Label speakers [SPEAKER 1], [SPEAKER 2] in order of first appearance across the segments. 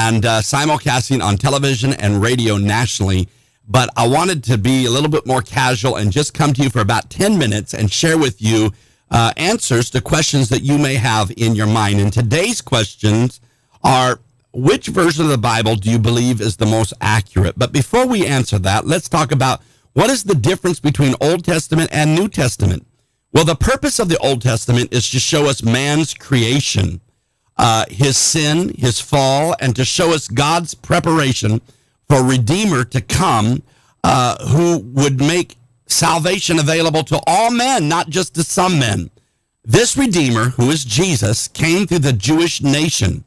[SPEAKER 1] and simulcasting on television and radio nationally. But I wanted to be a little bit more casual and just come to you for about 10 minutes and share with you answers to questions that you may have in your mind. And today's questions are, which version of the Bible do you believe is the most accurate? But before we answer that, let's talk about what is the difference between Old Testament and New Testament. Well, the purpose of the Old Testament is to show us man's creation, his sin, his fall, and to show us God's preparation for a Redeemer to come who would make salvation available to all men, not just to some men. This Redeemer, who is Jesus, came through the Jewish nation,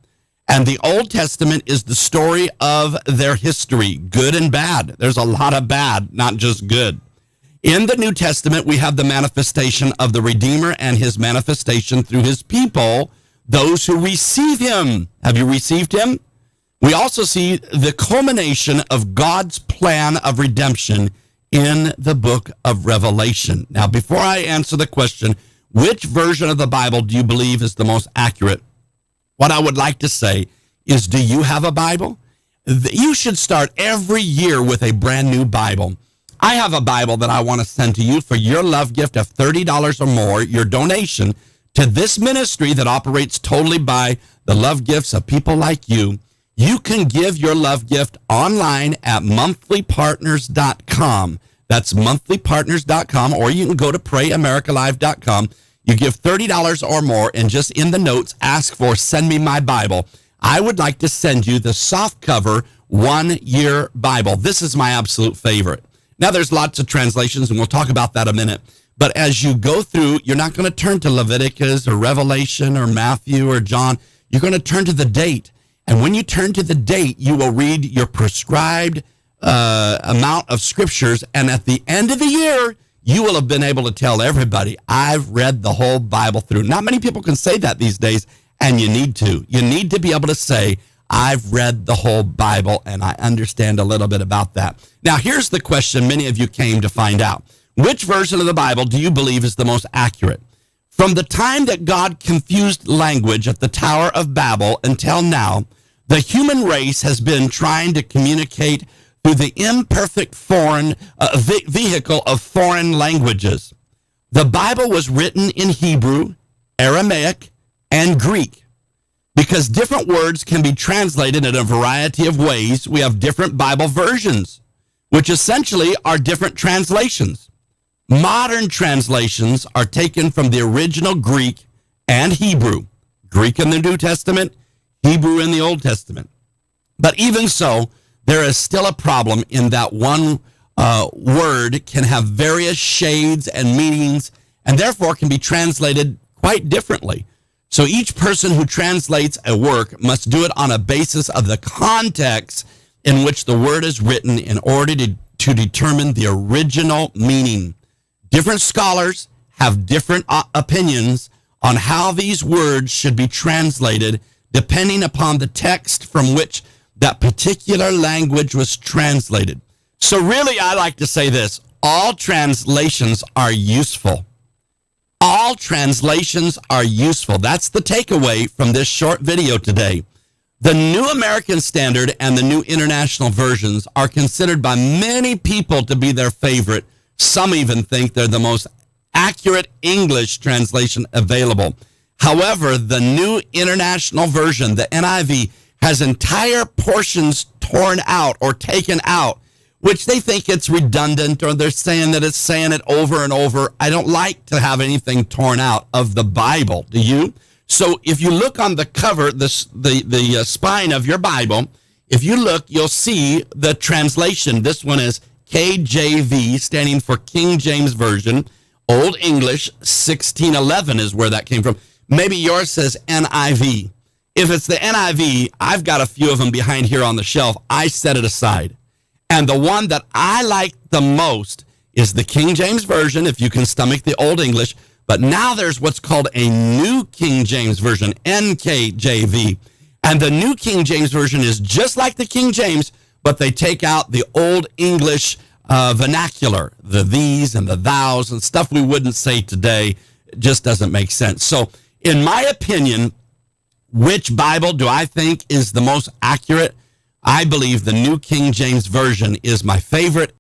[SPEAKER 1] and the Old Testament is the story of their history, good and bad. There's a lot of bad, not just good. In the New Testament, we have the manifestation of the Redeemer and his manifestation through his people, those who receive him. Have you received him? We also see the culmination of God's plan of redemption in the book of Revelation. Now, before I answer the question, which version of the Bible do you believe is the most accurate? What I would like to say is, do you have a Bible? You should start every year with a brand new Bible. I have a Bible that I want to send to you for your love gift of $30 or more, your donation to this ministry that operates totally by the love gifts of people like you. You can give your love gift online at monthlypartners.com. That's monthlypartners.com, or you can go to prayamericalive.com. You give $30 or more, and just in the notes, ask for Send Me My Bible. I would like to send you the softcover 1-year Bible. This is my absolute favorite. Now, there's lots of translations, and we'll talk about that in a minute. But as you go through, you're not going to turn to Leviticus or Revelation or Matthew or John. You're going to turn to the date. And when you turn to the date, you will read your prescribed amount of scriptures. And at the end of the year, you will have been able to tell everybody, I've read the whole Bible through. Not many people can say that these days, and you need to. You need to be able to say, I've read the whole Bible, and I understand a little bit about that. Now, here's the question many of you came to find out. Which version of the Bible do you believe is the most accurate? From the time that God confused language at the Tower of Babel until now, the human race has been trying to communicate through the imperfect foreign vehicle of foreign languages. The Bible was written in Hebrew, Aramaic, and Greek. Because different words can be translated in a variety of ways, we have different Bible versions, which essentially are different translations. Modern translations are taken from the original Greek and Hebrew. Greek in the New Testament, Hebrew in the Old Testament. But even so, there is still a problem in that one word can have various shades and meanings, and therefore can be translated quite differently. So each person who translates a work must do it on a basis of the context in which the word is written in order to determine the original meaning. Different scholars have different opinions on how these words should be translated depending upon the text from which that particular language was translated. So really, I like to say this: all translations are useful. All translations are useful. That's the takeaway from this short video today. The New American Standard and the New International Versions are considered by many people to be their favorite. Some even think they're the most accurate English translation available. However, the New International Version, the NIV, has entire portions torn out or taken out, which they think it's redundant, or they're saying that it's saying it over and over. I don't like to have anything torn out of the Bible. Do you? So if you look on the cover, the spine of your Bible, if you look, you'll see the translation. This one is KJV, standing for King James Version. Old English, 1611 is where that came from. Maybe yours says NIV. If it's the NIV, I've got a few of them behind here on the shelf. I set it aside. And the one that I like the most is the King James Version, if you can stomach the Old English. But now there's what's called a New King James Version, NKJV. And the New King James Version is just like the King James, but they take out the Old English vernacular, the these and the thous and stuff we wouldn't say today. It just doesn't make sense. So in my opinion, Which Bible do I think is the most accurate? I believe the New King James Version is my favorite.